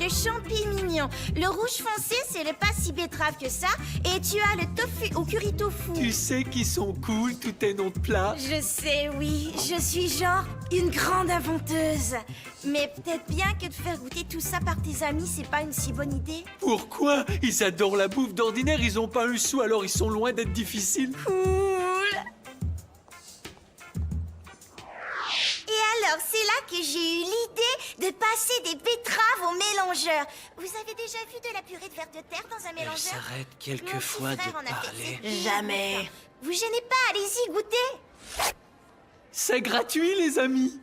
le champignon. Le rouge foncé, c'est le pas si betterave que ça. Et tu as le tofu au curry tofu. Tu sais qu'ils sont cool, tous tes noms de plats. Je sais, oui. Je suis genre une grande inventeuse. Mais peut-être bien que de faire goûter tout ça par tes amis, c'est pas une si bonne idée. Pourquoi? Ils adorent la bouffe d'ordinaire, ils ont pas un sou, alors ils sont loin d'être difficiles. Cool. Et alors, c'est là que j'ai eu l'idée de passer des betteraves au mélangeur. Vous avez déjà vu de la purée de vers de terre dans un Elle mélangeur? s'arrête Mon quelquefois petit de frère en a fait parler. depuis Jamais. longtemps. Vous gênez pas, allez-y, goûtez. C'est gratuit, les amis.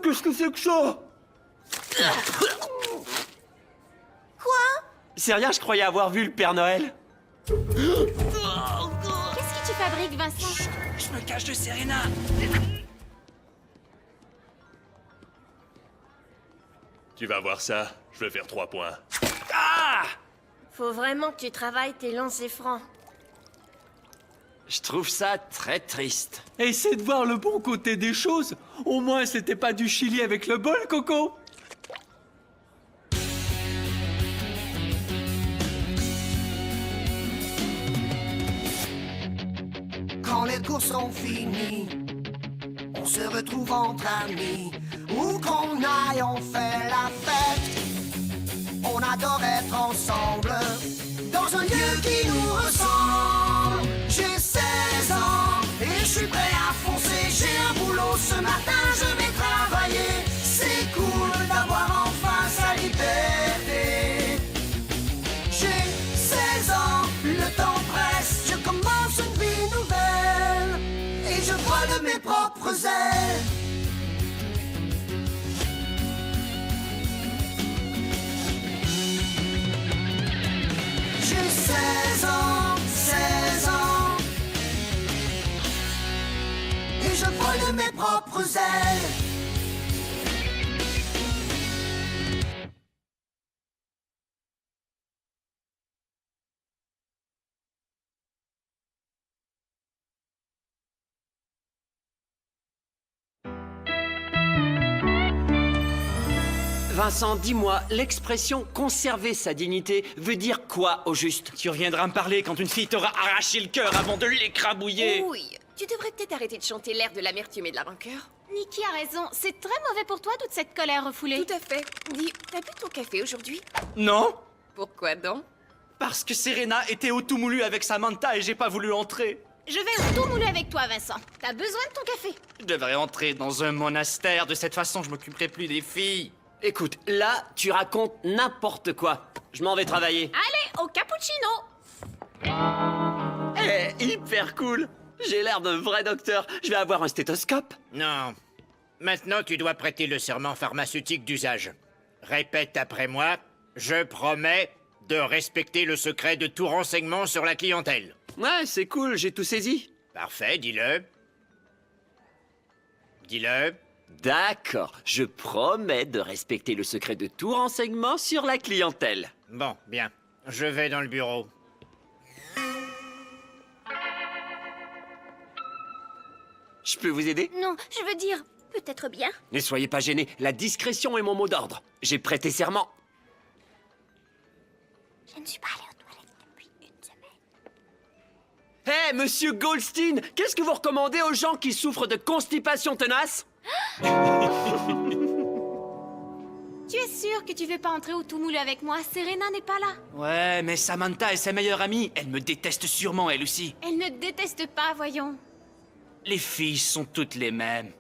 Qu'est-ce que c'est que ça? Quoi? C'est rien, je croyais avoir vu le Père Noël. Qu'est-ce que tu fabriques, Vincent? Je me cache de Serena. Tu vas voir ça, je vais faire 3 points. Faut vraiment que tu travailles tes lancers francs. Je trouve ça très triste. Essaie de voir le bon côté des choses. Au moins, c'était pas du chili avec le bol, Coco. Quand les cours sont finis, on se retrouve entre amis. Où qu'on aille, on fait la fête. On adore être ensemble, dans un lieu qui nous ressemble. J'ai 16 ans et je suis prêt à foncer. J'ai un boulot ce matin, je vais travailler. C'est cool d'avoir enfin sa liberté. J'ai 16 ans, le temps presse. Je commence une vie nouvelle et je vole de mes propres ailes. J'ai 16 ans, 16 ans. Et je vole de mes propres ailes. Vincent, dis-moi, l'expression « conserver sa dignité » veut dire quoi au juste? Tu reviendras me parler quand une fille t'aura arraché le cœur avant de l'écrabouiller. Oui, tu devrais peut-être arrêter de chanter l'air de l'amertume et de la rancœur. Nikki a raison, c'est très mauvais pour toi toute cette colère refoulée. Tout à fait. Dis, t'as bu ton café aujourd'hui? Non, Pourquoi donc? parce que Serena était au tout moulu avec Samantha et j'ai pas voulu entrer. Je vais tout mouler avec toi, Vincent. T'as besoin de ton café. Je devrais entrer dans un monastère, de cette façon je m'occuperai plus des filles. Écoute, là, tu racontes n'importe quoi. Je m'en vais travailler. Allez, au cappuccino. Hyper cool. J'ai l'air d'un vrai docteur. Je vais avoir un stéthoscope. Non. Maintenant, tu dois prêter le serment pharmaceutique d'usage. Répète après moi. Je promets de respecter le secret de tout renseignement sur la clientèle. Ouais, c'est cool, j'ai tout saisi. Parfait, dis-le. Dis-le. D'accord, je promets de respecter le secret de tout renseignement sur la clientèle. Bon, bien. Je vais dans le bureau. Je peux vous aider? Non, je veux dire, peut-être bien. Ne soyez pas gênés, la discrétion est mon mot d'ordre. J'ai prêté serment. Je ne suis pas allée aux toilettes depuis une semaine. Hé, monsieur Goldstein, qu'est-ce que vous recommandez aux gens qui souffrent de constipation tenace? Tu es sûr que tu veux pas entrer au tout moulu avec moi? Serena n'est pas là. Ouais, mais Samantha est sa meilleure amie. Elle me déteste sûrement, elle aussi. Elle ne te déteste pas, voyons. Les filles sont toutes les mêmes.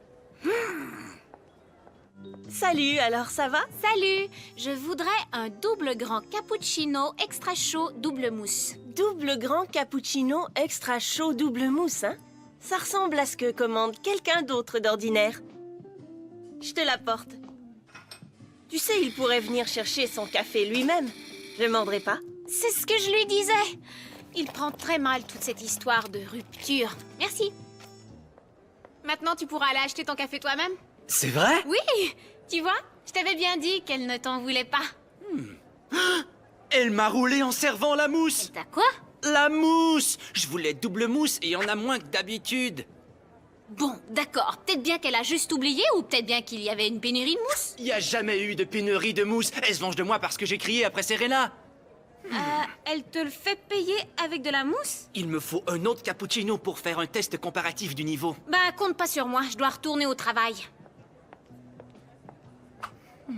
Salut, alors ça va? Salut, je voudrais un double grand cappuccino extra chaud double mousse. Double grand cappuccino extra chaud double mousse, hein? Ça ressemble à ce que commande quelqu'un d'autre d'ordinaire. Je te l'apporte. Tu sais, il pourrait venir chercher son café lui-même. Je ne demanderai pas. C'est ce que je lui disais. Il prend très mal toute cette histoire de rupture. Merci. Maintenant, tu pourras aller acheter ton café toi-même? C'est vrai? Oui, tu vois, je t'avais bien dit qu'elle ne t'en voulait pas. Elle m'a roulé en servant la mousse. T'as quoi? La mousse! Je voulais double mousse et il y en a moins que d'habitude. Bon, d'accord. Peut-être bien qu'elle a juste oublié ou peut-être bien qu'il y avait une pénurie de mousse. Il y a jamais eu de pénurie de mousse. Elle se venge de moi parce que j'ai crié après Serena. Elle te le fait payer avec de la mousse? Il me faut un autre cappuccino pour faire un test comparatif du niveau. Bah, compte pas sur moi. Je dois retourner au travail. Ça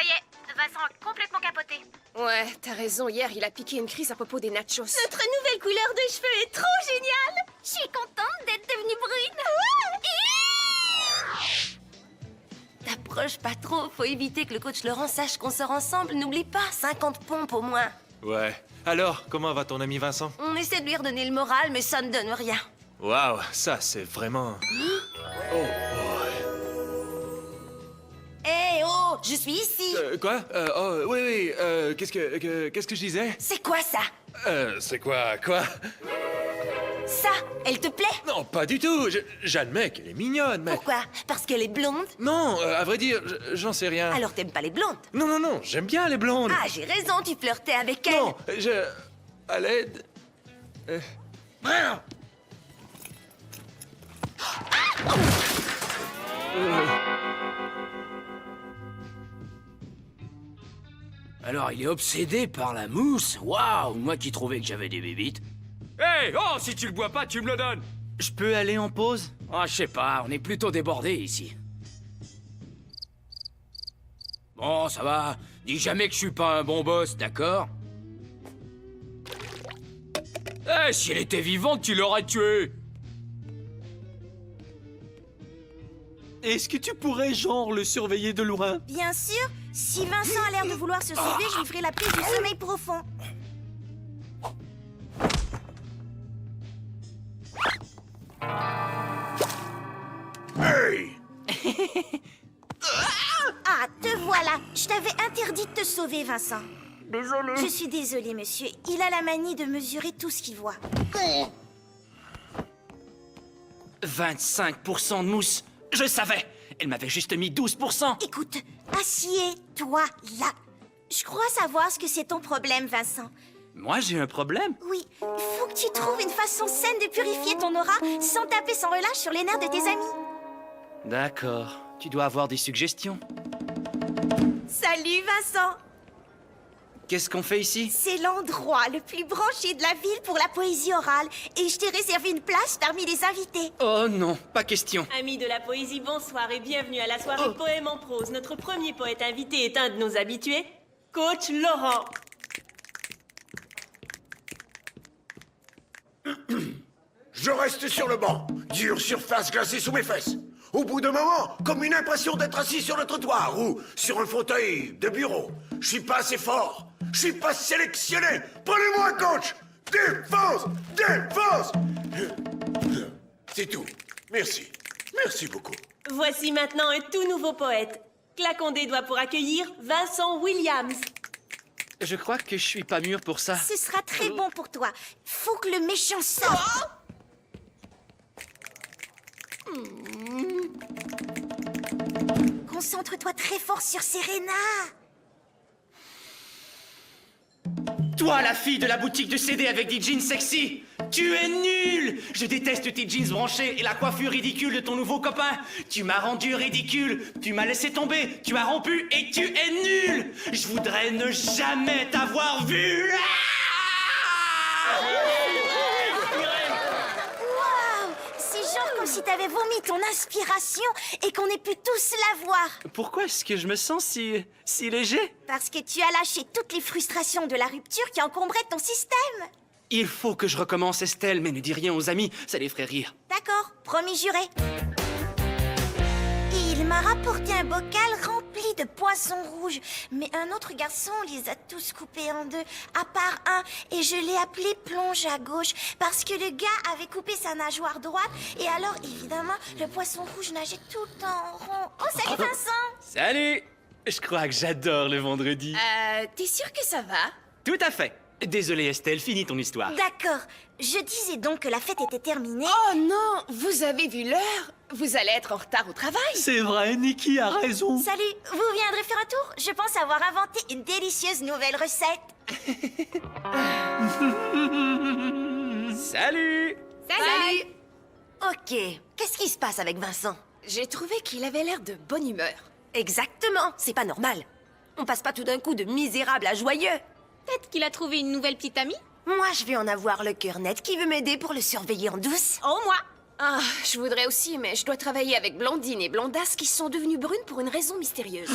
y est, Vincent a complètement capoté. Ouais, t'as raison, hier il a piqué une crise à propos des nachos. Notre nouvelle couleur de cheveux est trop géniale. Je suis contente d'être devenue brune. T'approches pas trop, faut éviter que le coach Laurent sache qu'on sort ensemble. N'oublie pas, 50 pompes au moins. Ouais. Alors, comment va ton ami Vincent? On essaie de lui redonner le moral, mais ça ne donne rien. Waouh, ça c'est vraiment... Hé, oh, je suis ici. Quoi? Oh, oui, oui, qu'est-ce que je disais? C'est quoi ça? C'est quoi? Ça, elle te plaît? Non, pas du tout. J'admets qu'elle est mignonne, mais... Pourquoi? Parce qu'elle est blonde? Non, à vrai dire, j'en sais rien. Alors t'aimes pas les blondes? Non, non, non, j'aime bien les blondes. Ah, j'ai raison, tu flirtais avec elle. Non, à l'aide... Alors il est obsédé par la mousse? Waouh, moi qui trouvais que j'avais des bébites. Hey, oh, si tu le bois pas, tu me le donnes. Je peux aller en pause? Ah, je sais pas, on est plutôt débordés ici. Bon, ça va. Dis jamais que je suis pas un bon boss, d'accord? Eh, si elle était vivante, tu l'aurais tuée. Est-ce que tu pourrais, genre, le surveiller de loin? Bien sûr, si Vincent a l'air de vouloir se sauver, je lui ferai la prise du sommeil profond. Hey! Ah, te voilà. Je t'avais interdit de te sauver, Vincent. Désolée. Je suis désolée, monsieur. Il a la manie de mesurer tout ce qu'il voit. 25% de mousse. Je savais. Elle m'avait juste mis 12%. Écoute, assieds-toi là. Je crois savoir ce que c'est ton problème, Vincent. Moi, j'ai un problème. Oui, il faut que tu trouves une façon saine de purifier ton aura sans taper sans relâche sur les nerfs de tes amis. D'accord. Tu dois avoir des suggestions. Salut, Vincent. Qu'est-ce qu'on fait ici? C'est l'endroit le plus branché de la ville pour la poésie orale. Et je t'ai réservé une place parmi les invités. Oh non, pas question. Amis de la poésie, bonsoir et bienvenue à la soirée Poème en prose. Notre premier poète invité est un de nos habitués, coach Laurent. Je reste sur le banc, dure surface glacée sous mes fesses. Au bout d'un moment, comme une impression d'être assis sur le trottoir ou sur un fauteuil de bureau. Je suis pas assez fort. Je suis pas sélectionné. Prenez-moi, coach. Défense! Défense! C'est tout. Merci. Merci beaucoup. Voici maintenant un tout nouveau poète. Claquons des doigts pour accueillir Vincent Williams. Je crois que je suis pas mûr pour ça. Ce sera très bon pour toi. Faut que le méchant sorte. Concentre-toi très fort sur Serena. Toi, la fille de la boutique de CD avec des jeans sexy, tu es nulle! Je déteste tes jeans branchés et la coiffure ridicule de ton nouveau copain. Tu m'as rendu ridicule, tu m'as laissé tomber, tu m'as rompu et tu es nulle! Je voudrais ne jamais t'avoir vu! Waouh! C'est genre comme si t'avais vomi ton inspiration et qu'on ait pu tous la voir. Pourquoi est-ce que je me sens si léger? Parce que tu as lâché toutes les frustrations de la rupture qui encombraient ton système. Il faut que je recommence, Estelle, mais ne dis rien aux amis, ça les ferait rire. D'accord, promis juré. Il m'a rapporté un bocal rempli de poissons rouges. Mais un autre garçon les a tous coupés en deux, à part un. Et je l'ai appelé plonge à gauche, parce que le gars avait coupé sa nageoire droite. Et alors, évidemment, le poisson rouge nageait tout le temps en rond. Oh, salut Vincent! Salut! Je crois que j'adore le vendredi. T'es sûr que ça va? Tout à fait. Désolé, Estelle, finis ton histoire. D'accord. Je disais donc que la fête était terminée. Oh non! Vous avez vu l'heure? Vous allez être en retard au travail. C'est vrai, Nikki a raison. Salut, vous viendrez faire un tour? Je pense avoir inventé une délicieuse nouvelle recette. Salut! Salut. Ok, qu'est-ce qui se passe avec Vincent? J'ai trouvé qu'il avait l'air de bonne humeur. Exactement, c'est pas normal. On passe pas tout d'un coup de misérable à joyeux. Peut-être qu'il a trouvé une nouvelle petite amie. Moi, je vais en avoir le cœur net. Qui veut m'aider pour le surveiller en douce? Oh, moi. Ah, je voudrais aussi, mais je dois travailler avec Blondine et Blondasse qui sont devenues brunes pour une raison mystérieuse.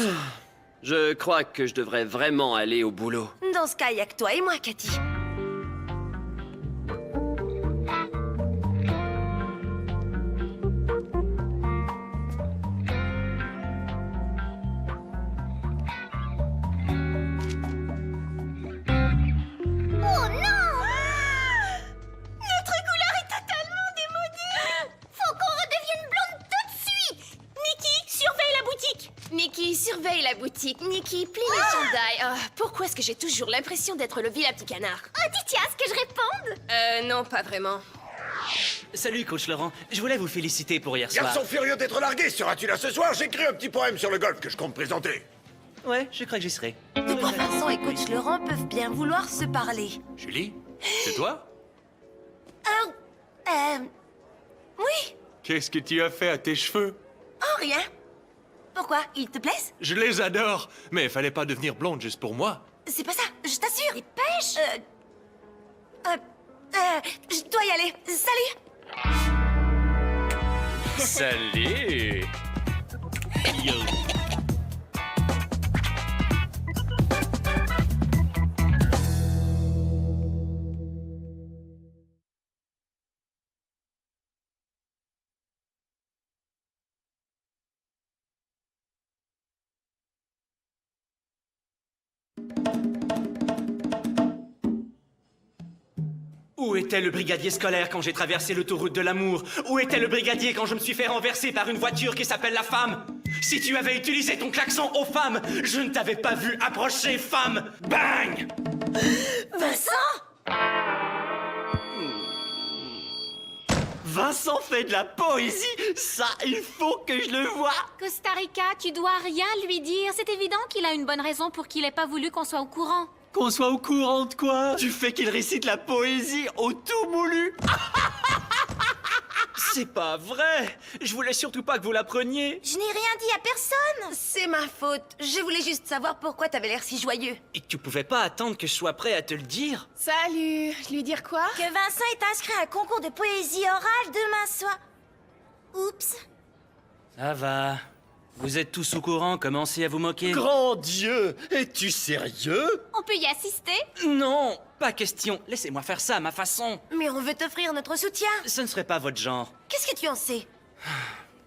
Je crois que je devrais vraiment aller au boulot. Dans ce cas, y a que toi et moi, Cathy. Oh non! Notre couleur est totalement démodée! Faut qu'on redevienne blonde tout de suite! Nikki, surveille la boutique! Nikki, surveille la boutique. Nikki, plie les chandails. Ah, pourquoi est-ce que j'ai toujours l'impression d'être le vilain petit canard? Oh, dis-tu à ce que je réponde? Non, pas vraiment. Salut, coach Laurent. Je voulais vous féliciter pour hier soir. Garçon furieux d'être largué, seras-tu là ce soir? J'écris un petit poème sur le golf que je compte présenter. Ouais, je crois que j'y serai. De quoi Vincent et coach Laurent peuvent bien vouloir se parler? Julie, c'est toi? Oui. Qu'est-ce que tu as fait à tes cheveux? Oh, rien. Pourquoi? Ils te plaisent? Je les adore, mais fallait pas devenir blonde juste pour moi. C'est pas ça, je t'assure. Dépêche. Je dois y aller. Salut. Salut! Yo! Où était le brigadier scolaire quand j'ai traversé l'autoroute de l'amour? Où était le brigadier quand je me suis fait renverser par une voiture qui s'appelle la femme? Si tu avais utilisé ton klaxon aux femmes, je ne t'avais pas vu approcher, femme! Bang! Vincent? Vincent fait de la poésie? Ça, il faut que je le voie! Costa Rica, tu dois rien lui dire. C'est évident qu'il a une bonne raison pour qu'il ait pas voulu qu'on soit au courant. Qu'on soit au courant de quoi? Du fait qu'il récite la poésie au tout moulu! C'est pas vrai! Je voulais surtout pas que vous l'appreniez! Je n'ai rien dit à personne! C'est ma faute. Je voulais juste savoir pourquoi t'avais l'air si joyeux. Et tu pouvais pas attendre que je sois prêt à te le dire? Salut. Lui dire quoi? Que Vincent est inscrit à un concours de poésie orale demain soir. Oups. Ça va. Vous êtes tous au courant, commencez à vous moquer. Grand Dieu! Es-tu sérieux? On peut y assister? Non, pas question. Laissez-moi faire ça à ma façon. Mais on veut t'offrir notre soutien. Ce ne serait pas votre genre. Qu'est-ce que tu en sais?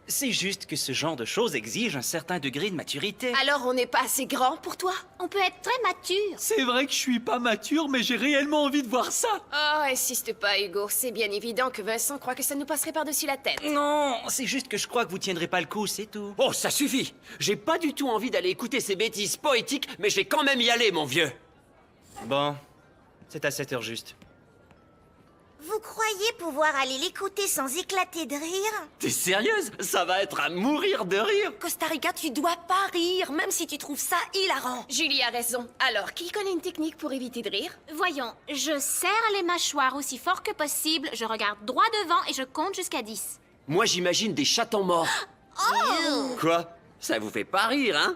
C'est juste que ce genre de choses exige un certain degré de maturité. Alors on n'est pas assez grand pour toi? On peut être très mature. C'est vrai que je suis pas mature, mais j'ai réellement envie de voir ça. Oh, insiste pas, Hugo. C'est bien évident que Vincent croit que ça nous passerait par-dessus la tête. Non, c'est juste que je crois que vous tiendrez pas le coup, c'est tout. Oh, ça suffit! J'ai pas du tout envie d'aller écouter ces bêtises poétiques, mais je vais quand même y aller, mon vieux! Bon, c'est à 7 heures juste. Vous croyez pouvoir aller l'écouter sans éclater de rire? T'es sérieuse? Ça va être à mourir de rire! Costa Rica, tu dois pas rire, même si tu trouves ça hilarant. Julie a raison. Alors, qui connaît une technique pour éviter de rire? Voyons, je serre les mâchoires aussi fort que possible, je regarde droit devant et je compte jusqu'à 10. Moi, j'imagine des chatons morts. Quoi? Ça vous fait pas rire, hein?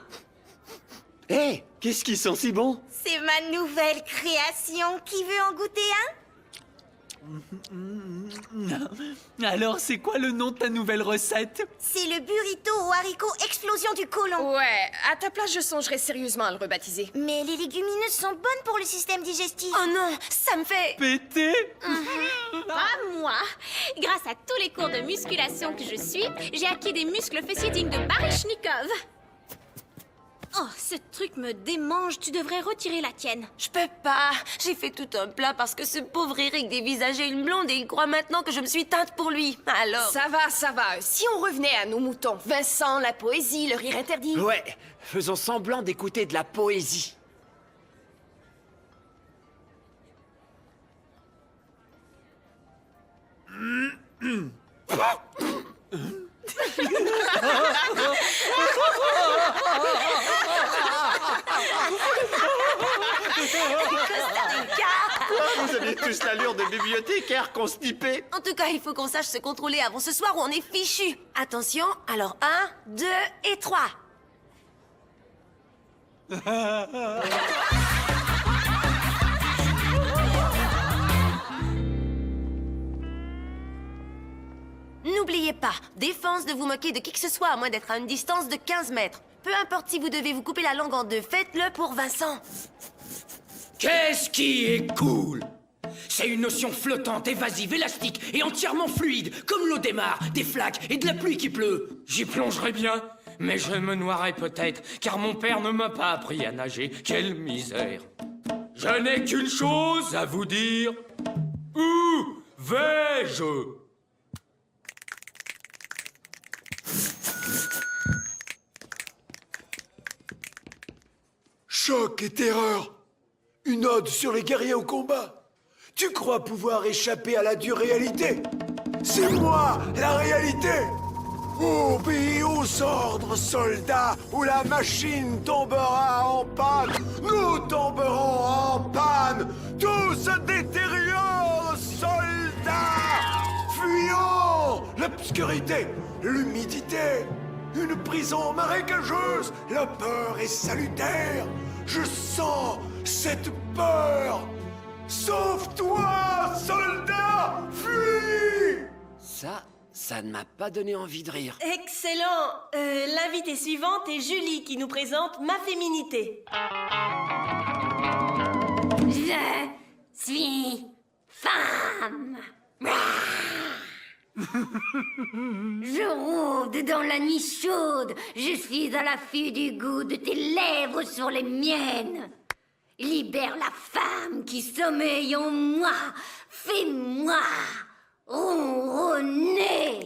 Hé, qu'est-ce qui sent si bon? C'est ma nouvelle création. Qui veut en goûter un? Alors, c'est quoi le nom de ta nouvelle recette? C'est le burrito aux haricots explosion du côlon. Ouais, à ta place, je songerais sérieusement à le rebaptiser. Mais les légumineuses sont bonnes pour le système digestif. Oh non, ça me fait... Pété? Pas moi! Grâce à tous les cours de musculation que je suis, j'ai acquis des muscles fessiers dignes de Baryshnikov. Oh, ce truc me démange, tu devrais retirer la tienne. Je peux pas. J'ai fait tout un plat parce que ce pauvre Eric dévisageait une blonde et il croit maintenant que je me suis teinte pour lui. Alors... Ça va. Si on revenait à nos moutons, Vincent, la poésie, le rire interdit... Ouais, faisons semblant d'écouter de la poésie. tous l'allure de bibliothécaires constipés. En tout cas, il faut qu'on sache se contrôler avant ce soir ou on est fichu. Attention, alors 1, 2 et 3. N'oubliez pas, défense de vous moquer de qui que ce soit à moins d'être à une distance de 15 mètres. Peu importe si vous devez vous couper la langue en deux, faites-le pour Vincent. Qu'est-ce qui est cool? C'est une notion flottante, évasive, élastique et entièrement fluide, comme l'eau des mares, des flaques et de la pluie qui pleut. J'y plongerai bien, mais je me noierai peut-être, car mon père ne m'a pas appris à nager. Quelle misère! Je n'ai qu'une chose à vous dire. Où vais-je? Choc et terreur. Une ode sur les guerriers au combat. Tu crois pouvoir échapper à la dure réalité? C'est moi, la réalité. Obéis aux ordres, soldats, ou la machine tombera en panne. Nous tomberons en panne. Tout se détériore, soldats. Fuyons l'obscurité, l'humidité. Une prison marécageuse. La peur est salutaire. Je sens cette peur. Sauve-toi, soldat! Fuis! Ça ne m'a pas donné envie de rire. Excellent. L'invitée suivante est Julie qui nous présente Ma Féminité. Je suis femme. Je rôde dans la nuit chaude. Je suis à l'affût du goût de tes lèvres sur les miennes. Libère la femme qui sommeille en moi. Fais-moi ronronner.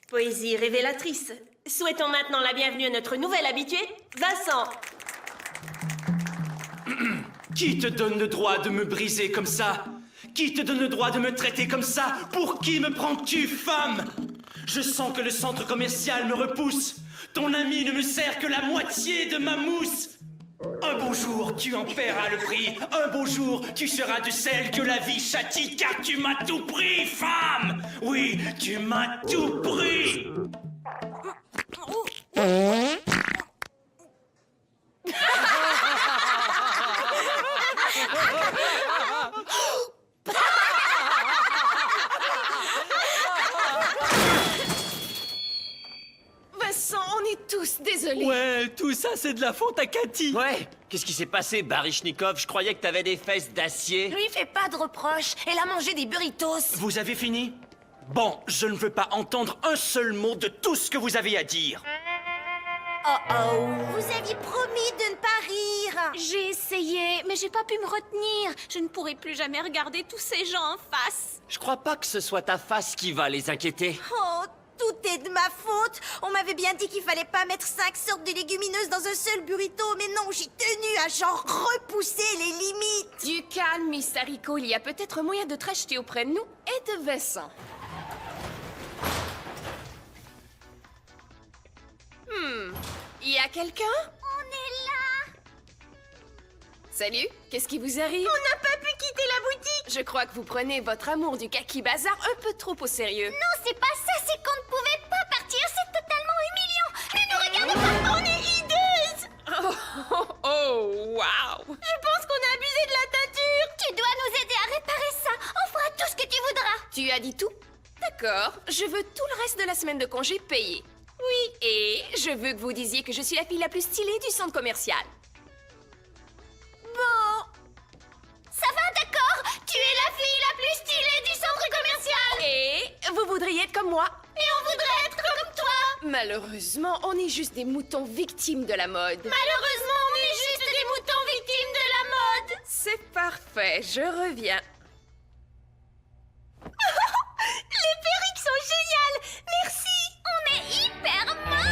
Poésie révélatrice. Souhaitons maintenant la bienvenue à notre nouvel habitué, Vincent. Qui te donne le droit de me briser comme ça? Qui te donne le droit de me traiter comme ça? Pour qui me prends-tu, femme? Je sens que le centre commercial me repousse. Ton ami ne me sert que la moitié de ma mousse. Un beau jour, tu en paieras le prix. Un beau jour, tu seras de celle que la vie châtie, car tu m'as tout pris, femme. Oui, tu m'as tout pris. Vincent, on est tous désolés. Ouais, tout ça, c'est de la faute à Cathy. Ouais, qu'est-ce qui s'est passé, Baryshnikov? Je croyais que t'avais des fesses d'acier. Lui fais pas de reproches. Elle a mangé des burritos. Vous avez fini? Bon, je ne veux pas entendre un seul mot de tout ce que vous avez à dire. Vous aviez promis de ne pas rire. J'ai essayé, mais j'ai pas pu me retenir. Je ne pourrai plus jamais regarder tous ces gens en face. Je crois pas que ce soit ta face qui va les inquiéter. Oh, tout est de ma faute. On m'avait bien dit qu'il fallait pas mettre 5 sortes de légumineuses dans un seul burrito, mais non, j'ai tenu à genre repousser les limites. Du calme, Miss Haricot. Il y a peut-être moyen de te racheter auprès de nous et de Vincent. Il y a quelqu'un? On est là. Salut, qu'est-ce qui vous arrive? On n'a pas pu quitter la boutique. Je crois que vous prenez votre amour du kaki bazar un peu trop au sérieux. Non, c'est pas ça, c'est qu'on ne pouvait pas partir. C'est totalement humiliant. Ne nous regarde pas, on est hideuses. Oh, wow! Je pense qu'on a abusé de la teinture. Tu dois nous aider à réparer ça. On fera tout ce que tu voudras. Tu as dit tout? D'accord, je veux tout le reste de la semaine de congé payé. Oui, et je veux que vous disiez que je suis la fille la plus stylée du centre commercial. Bon. Ça va, d'accord. Tu es la fille la plus stylée du centre commercial. Et vous voudriez être comme moi? Et on voudrait être comme toi. Malheureusement, on est juste des moutons victimes de la mode. Malheureusement, on est juste des moutons victimes de la mode. C'est parfait, je reviens. Les perruques sont géniales. Merci. On est hyper mode.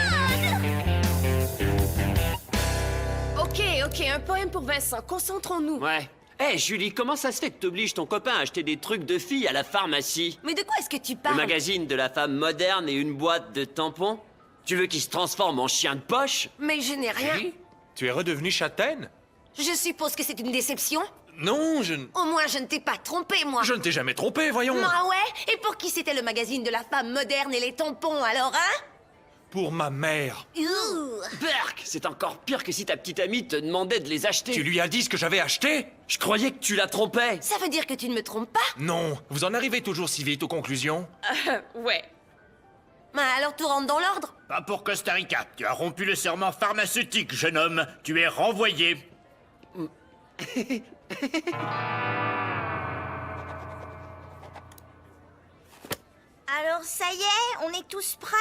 Ok, un poème pour Vincent, concentrons-nous. Ouais. Hé, Julie, comment ça se fait que t'obliges ton copain à acheter des trucs de filles à la pharmacie? Mais de quoi est-ce que tu Le parles? magazine de la femme moderne et une boîte de tampons? Tu veux qu'il se transforme en chien de poche? Mais je n'ai rien. Tu es redevenue châtaine? Je suppose que c'est une déception. Non, je ne... Au moins, je ne t'ai pas trompé, moi. Je ne t'ai jamais trompé, voyons. Ah ouais? Et pour qui c'était le magazine de la femme moderne et les tampons, alors, hein? Pour ma mère. Berk, c'est encore pire que si ta petite amie te demandait de les acheter. Tu lui as dit ce que j'avais acheté? Je croyais que tu la trompais. Ça veut dire que tu ne me trompes pas? Non, vous en arrivez toujours si vite aux conclusions? Ouais. Bah, alors tout rentre dans l'ordre? Pas pour Costa Rica. Tu as rompu le serment pharmaceutique, jeune homme. Tu es renvoyé. Alors ça y est, on est tous prêts?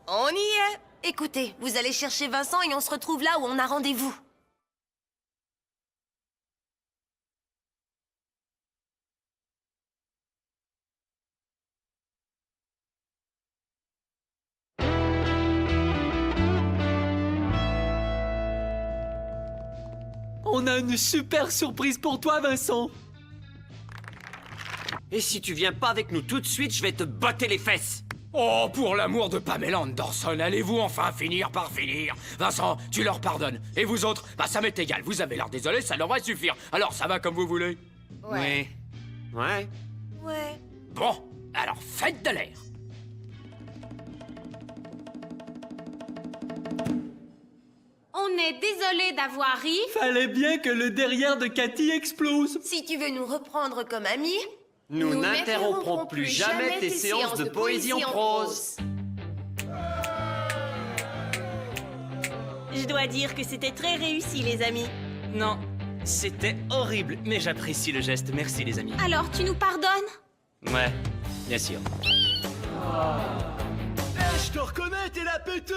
On y est. Écoutez, vous allez chercher Vincent et on se retrouve là où on a rendez-vous. On a une super surprise pour toi, Vincent. Et si tu viens pas avec nous tout de suite, je vais te botter les fesses. Oh, pour l'amour de Pamela Anderson, allez-vous enfin finir par finir? Vincent, tu leur pardonnes. Et vous autres? Bah ça m'est égal, vous avez l'air désolé, ça devrait suffire. Alors ça va comme vous voulez? Ouais. Ouais. Ouais. Bon, alors faites de l'air. On est désolé d'avoir ri. Fallait bien que le derrière de Cathy explose. Si tu veux nous reprendre comme amis... Nous n'interromprons plus jamais tes séances de poésie en prose. Je dois dire que c'était très réussi, les amis. Non, c'était horrible, mais j'apprécie le geste. Merci, les amis. Alors, tu nous pardonnes? Ouais, bien sûr. Je te reconnais, t'es la péteuse.